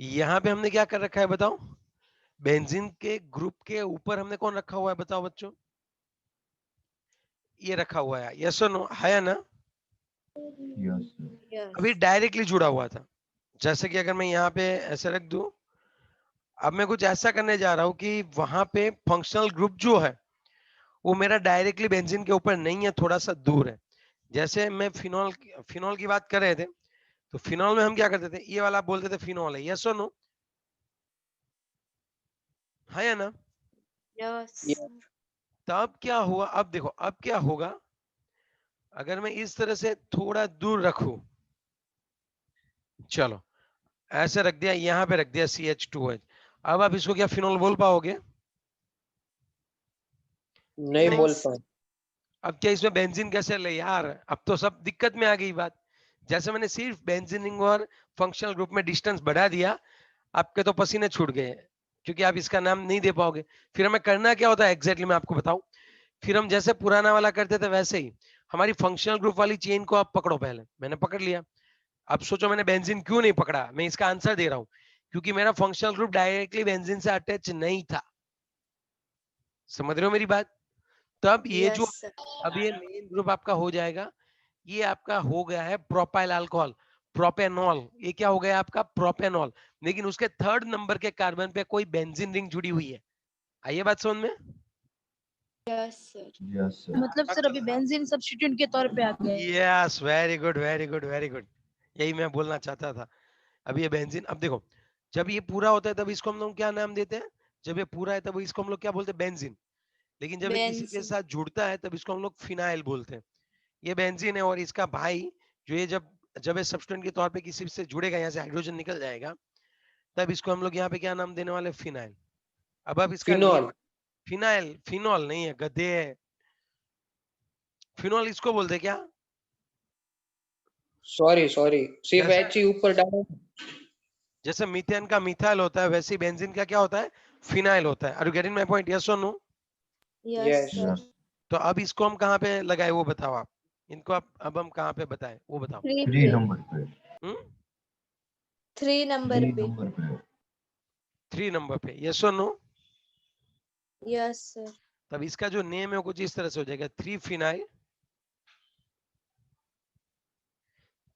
यहाँ पे हमने क्या कर रखा है बताओ? बेंजीन के ग्रुप के ऊपर हमने कौन रखा हुआ है बताओ बच्चों? ये रखा हुआ है, यस और नो, है ना? अभी डायरेक्टली जुड़ा हुआ था। जैसे कि अगर मैं यहाँ पे ऐसे रख दूं, अब मैं कुछ ऐसा करने जा रहा हूँ कि वहां पे फंक्शनल ग्रुप जो है वो मेरा डायरेक्टली बेंजीन के ऊपर नहीं है, थोड़ा सा दूर है। जैसे मैं फिनॉल फिनॉल की बात कर रहे थे, तो फिनॉल में हम क्या करते थे, ये वाला आप बोलते थे फिनॉल है, यस और नो, है या ना? यस। तब क्या हुआ, अब देखो अब क्या होगा अगर मैं इस तरह से थोड़ा दूर रखूं, चलो ऐसे रख दिया, यहां पे रख दिया CH2H। अब आप इसको क्या फिनॉल बोल पाओगे? नहीं बोल पाए। अब क्या इसमें बेंजीन कैसे ले यार, अब तो सब दिक्कत में आ गई बात। जैसे मैंने सिर्फ बेंजीनिंग और फंक्शनल ग्रुप में डिस्टेंस बढ़ा दिया, आपके तो पसीने छूट गए, क्योंकि आप इसका नाम नहीं दे पाओगे। फिर हमें करना क्या होता है एग्जैक्टली मैं आपको बताऊं। फिर हम जैसे पुराना वाला करते थे वैसे ही हमारी फंक्शनल ग्रुप वाली चेन को आप पकड़ो, पहले मैंने पकड़ लिया। अब सोचो मैंने बेंजीन क्यों नहीं पकड़ा, मैं इसका आंसर दे रहा हूँ, क्योंकि मेरा फंक्शनल ग्रुप डायरेक्टली बेंजीन से अटैच नहीं था। समझ रहे हो मेरी बात? तब ये जो यस सर। अब ये मेन ग्रुप आपका हो जाएगा, ये आपका हो गया है प्रोपाइल अल्कोहल, प्रोपेनॉल। ये क्या हो गया आपका प्रोपेनॉल, लेकिन उसके थर्ड नंबर के कार्बन पे कोई बेंजीन रिंग जुड़ी हुई है। आइए बात समझ में? Yes sir. मतलब सर अभी बेंजीन सब्स्टिट्यूट के तौर पे आ गए। Yes, very good very good very good, यही मैं बोलना चाहता था। अब ये बेंजीन, अब देखो जब ये पूरा होता है तब इसको हम लोग क्या नाम देते हैं? जब ये पूरा है तब इसको हम लोग क्या बोलते हैं? बेंजीन। लेकिन जब ये किसी के बेंजीन। साथ जुड़ता है तब इसको हम लोग फिनाइल बोलते हैं। ये बेंजीन है, और इसका भाई जो ये जब जब ये सब्स्टेंट के तौर पे किसी से जुड़ेगा, यहाँ से हाइड्रोजन निकल जाएगा, तब इसको हम लोग यहाँ पे क्या नाम देने वाले? फिनाइल। अब इसका नेम, फिनॉल। फिनाइल, फिनॉल नहीं है गधे, फिनॉल इसको बोलते क्या? सॉरी सॉरी, सिर्फ जैसे एच ही ऊपर डालो। जैसे मीथेन का मिथाइल होता है, वैसे ही बेंजीन का क्या होता है? फिनाइल होता है। Are you getting my point, yes और नो? Yes yes. सर। तो अब इसको हम कहाँ पे लगाए वो बताओ आप, इनको अब हम कहाँ पे बताएं वो बताओ। 3 पे। हम्म 3 नंबर पे। 3 नंबर पे, यस और नो? Yes sir. तब इसका जो नेम है वो कुछ इस तरह से हो जाएगा, 3 फिनाइल,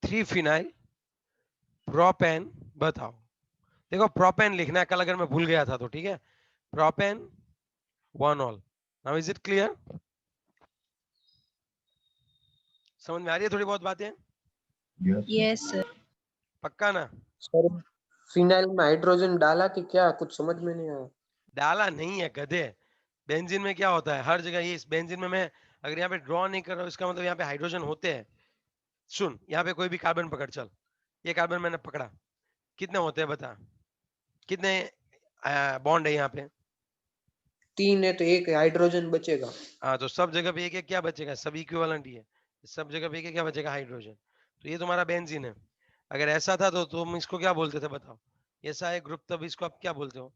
3 फिनाइल प्रोपेन। बताओ, देखो प्रोपेन लिखना है, कल अगर मैं भूल गया था तो ठीक है, propane 1 all. Now is it clear? समझ में आ रही है थोड़ी बहुत बातें? Yes sir. पक्का ना? सर फिनाइल में हाइड्रोजन डाला कि क्या, कुछ समझ में नहीं आया। डाला नहीं है गधे। बेंजीन में क्या होता है हर जगह, ये इस बेंजीन में मैं अगर यहाँ पे ड्रॉ नहीं कर रहा हूँ इसका मतलब यहाँ पे हाइड्रोजन होते हैं। सुन, यहाँ पे कोई भी कार्बन पकड़, चल ये कार्बन मैंने पकड़ा, कितने होते हैं बता, कितने बॉन्ड है यहाँ पे? 3 है तो एक हाइड्रोजन बचेगा। हाँ, तो सब जगह पे एक एक क्या बचेगा? सब इक्विवेलेंट ही है, सब जगह पे एक एक क्या बचेगा? हाइड्रोजन। तो ये तुम्हारा बेंजीन है। अगर ऐसा था तो तुम इसको क्या बोलते थे बताओ? ऐसा है ग्रुप, तब इसको आप क्या बोलते हो?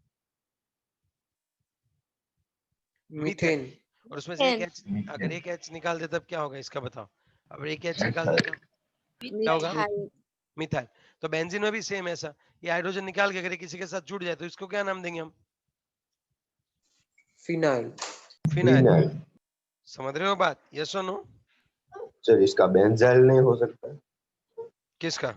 मीथेन। मीथेन। और उसमें से एक मीथेन। एच, अगर एक एच निकाल दे तब क्या होगा इसका बताओ? अब एक एच निकाल दे तो क्या होगा? मिथाइल। मिथाइल। तो बेंजीन में भी सेम ऐसा, ये हाइड्रोजन निकाल के अगर ये किसी के साथ जुड़ जाए तो इसको क्या नाम देंगे हम? फिनाइल। फिनाइल। समझ रहे हो बात, यस और नो? सर इसका बेंजाइल नहीं हो सकता? किसका?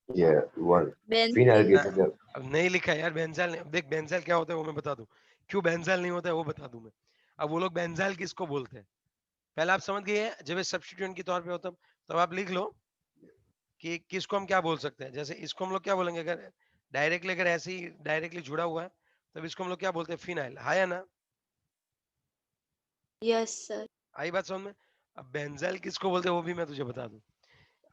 ये वन फिनाइल बेंजीन। की ना, जगह। अब नहीं लिखा है यार बेंजाइल नहीं। अब देख बेंजाइल क्या होता है वो मैं बता दूं, क्यों बेंजाइल नहीं होता है वो बता दूं मैं। अब वो लोग बेंजाइल किसको बोलते हैं पहले आप समझ गए हैं, जब ये सब्स्टिट्यूएंट के तौर पे होता है तब आप लिख लो कि किसको हम क्या बोल सकते हैं। जैसे इसको हम लोग क्या बोलेंगे, अगर डायरेक्टली, अगर ऐसे ही डायरेक्टली जुड़ा हुआ है तब इसको हम लोग क्या बोलते हैं? फिनाइल, है या ना? Yes sir. आई बात समझ में? अब बेंजाइल किसको बोलते हैं वो भी मैं तुझे बता दूं।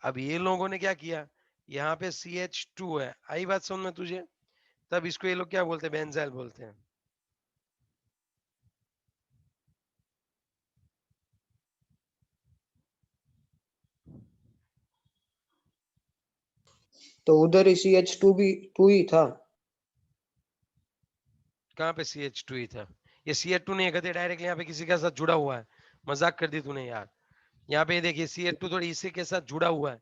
अब ये लोगों ने क्या किया, यहाँ पे CH2 है, आई बात समझ में तुझे? तब इसको ये लोग क्या बोलते हैं? बेंजाइल बोलते हैं। तो उधर ही CH2 भी 2 ही था। कहाँ पे CH2 ही था? ये CH2 नहीं है गधे, डायरेक्टली यहाँ पे किसी के साथ जुड़ा हुआ है। मजाक कर दी तूने यार। यहाँ पे देखिए CH2 थोड़ी इसी के साथ जुड़ा हुआ है,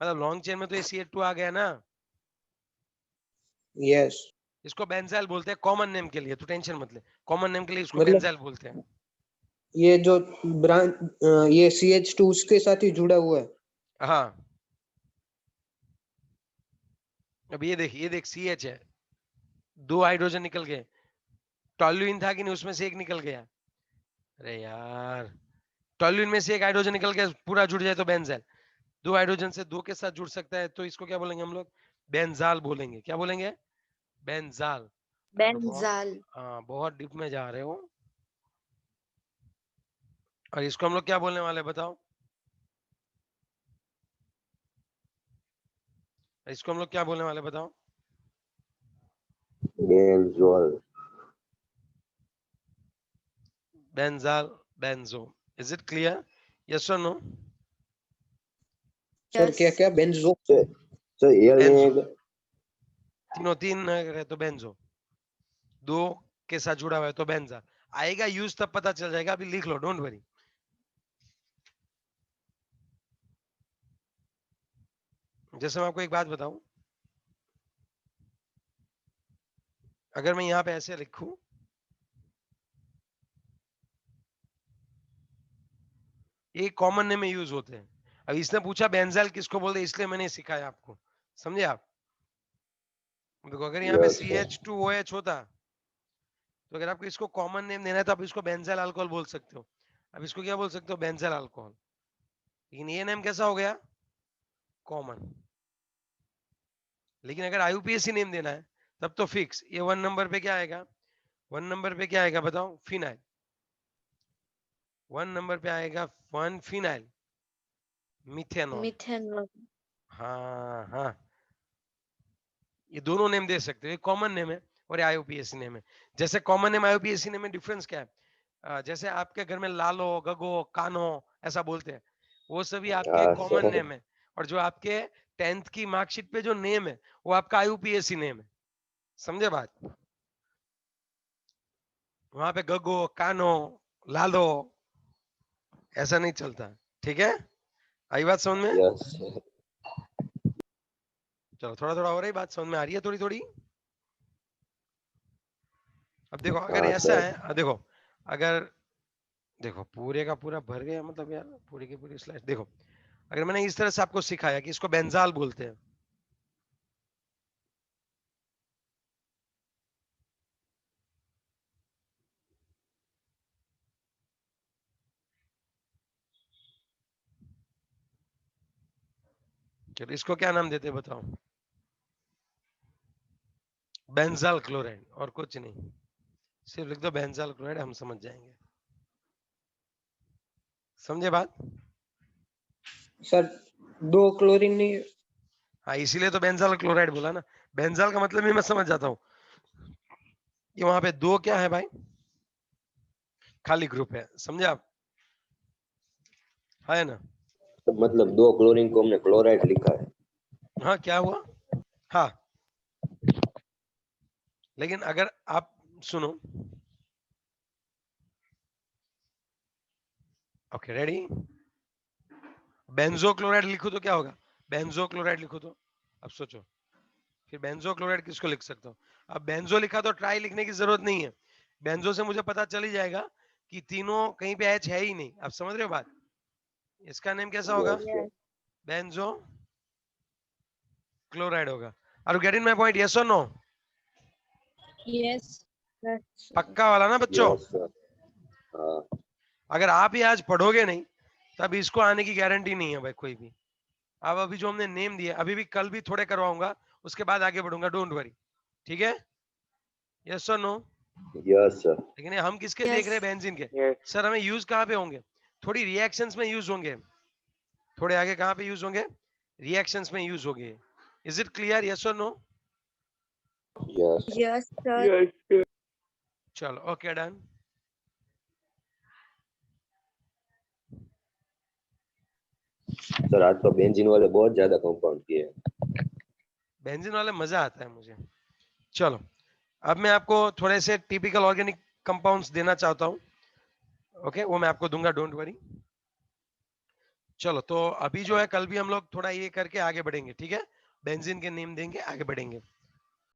मतलब लॉन्ग चेन में तो ये CH2 आ गया ना। यस इसको बेंजाइल बोलते हैं कॉमन नेम के लिए, तो टेंशन मत ले, कॉमन नेम के लिए इसको मतलब बेंजाइल बोलते हैं। ये जो ये CH2 उसके साथ ही जुड़ा हुआ है। हाँ, अब ये देख CH है, 2 हाइड्रोजन निकल गए, टॉल्यूइन था कि नहीं, उसमें से एक निकल गया। अरे यार, टॉल्यूइन में से एक हाइड्रोजन निकल गया, पूरा जुड़ जाए तो बेंजाइल। 2 हाइड्रोजन से 2 के साथ जुड़ सकता है, तो इसको क्या बोलेंगे हम लोग? बेंजाल बोलेंगे। क्या बोलेंगे? बेंजाल। बेंजाल। हाँ, बहुत डीप में जा रहे हो। और इसको हम लोग क्या बोलने वाले बताओ? इसको हम लोग क्या बोलने वाले बताओ? Benzol. Benzal, benzo. Is it clear? Yes और नो? सर क्या क्या बेंजो? सर एयर बेंजो, में तीनों 3 है तो बेंजो, 2 के साथ जुड़ा हुआ है तो बेंजा आएगा। यूज तब पता चल जाएगा, अभी लिख लो, डोंट वरी। जैसे मैं आपको एक बात बताऊं, अगर मैं यहां पे ऐसे लिखूं, ये कॉमन नेम में यूज होते हैं। अब इसने पूछा बेंजाइल किसको बोलते हैं, इसलिए मैंने सिखाया आपको, समझे आप? देखो, अगर यहाँ पे यस सर। CH2OH होता, तो अगर आपको इसको कॉमन नेम देना है तो आप इसको बेंजाइल अल्कोहल बोल सकते हो। अब इसको क्या बोल सकते हो? Benzyl alcohol. लेकिन ये नेम कैसा हो गया? कॉमन। लेकिन अगर IUPAC नेम देना है तब तो फिक्स, ये 1 नंबर पे क्या आएगा? 1 नंबर पे क्या आएगा बताओ? फिनाइल। 1 नंबर पे आएगा 1 फिनाइल मिथेनॉल। मिथेनॉल। हाँ हाँ, ये दोनों नेम दे सकते हो, ये कॉमन नेम है और ये IUPAC नेम है। जैसे कॉमन नेम IUPAC नेम में डिफरेंस क्या है? जैसे आपके घर में लालो, गगो, कानो ऐसा बोलते हैं, वो सभी आपके हाँ कॉमन सर। नेम है। और जो आपके 10th की मार्कशीट पे जो नेम है वो आपका IUPAC नेम है। समझे बात? वहां पे गगो, कानो, लालो ऐसा नहीं चलता। ठीक है, आई बात समझ में? Yes sir. चलो, थोड़ा थोड़ा हो रही बात, समझ में आ रही है थोड़ी थोड़ी? अब देखो, अगर हाँ ऐसा सर। है, देखो, अगर देखो पूरे का पूरा भर गया, मतलब यार पूरी की पूरी स्लाइड देखो। अगर मैंने इस तरह से आपको सिखाया कि इसको बेंजाल बोलते हैं, चलो इसको क्या नाम देते हैं बताओ? बेंजाल क्लोराइड, और कुछ नहीं, सिर्फ लिख दो बेंजाल क्लोराइड, हम समझ जाएंगे। समझे बात? सर 2 क्लोरीन नहीं? हाँ, इसीलिए तो बेंजाल क्लोराइड बोला ना। बेंजाल का मतलब भी मैं समझ जाता हूँ। ये वहां पे 2 क्या है भाई? खाली ग्रुप है, समझे आप? है ना? तो मतलब 2 क्लोरीन को हमने क्लोराइड लिखा है। हाँ, क्या हुआ? हाँ, लेकिन अगर आप सुनो, ओके रेडी, बेंजो क्लोराइड लिखो तो क्या होगा? बेंजो क्लोराइड लिखो तो, अब सोचो, फिर बेंजो क्लोराइड किसको लिख सकते हो? अब बेंजो लिखा तो ट्राई लिखने की जरूरत नहीं है। बेंजो से मुझे पता चल ही जाएगा कि तीनों कहीं पे H है ही नहीं। आप समझ रहे हो बात? इसका नेम कैसा होगा? Yes sir. बेंजो क्लोराइड होगा। Are you getting my point? Yes और नो? यस। पक्का वाला ना बच्चों? Yes sir. हाँ अगर आप ही आज पढ़ोगे नहीं तब इसको आने की गारंटी नहीं है भाई कोई भी। अब अभी जो हमने नेम दिया, अभी भी कल भी थोड़े करवाऊंगा, उसके बाद आगे बढ़ूंगा, डोंट वरी। ठीक है? यस और नो? Yes sir. लेकिन ये हम किसके देख यस। रहे हैं? बेंजीन के। यस सर हमें यूज कहाँ पे होंगे? थोड़ी रिएक्शंस में यूज होंगे, थोड़े आगे कहाँ पे यूज होंगे? रिएक्शंस में यूज होंगे। Is it clear? यस और नो? Yes yes sir. चलो, ओके, डन। सर, आज तो बेंजीन वाले बहुत ज्यादा कंपाउंड किए हैं। बेंजीन वाले मजा आता है मुझे। चलो, अब मैं आपको थोड़े से टिपिकल ऑर्गेनिक कंपाउंड्स देना चाहता हूँ। ओके, वो मैं आपको दूंगा, डोंट वरी। चलो, तो अभी जो है, कल भी हम लोग थोड़ा ये करके आगे बढ़ेंगे, ठीक है? बेंजीन के नेम देंगे, आगे बढ़ेंगे।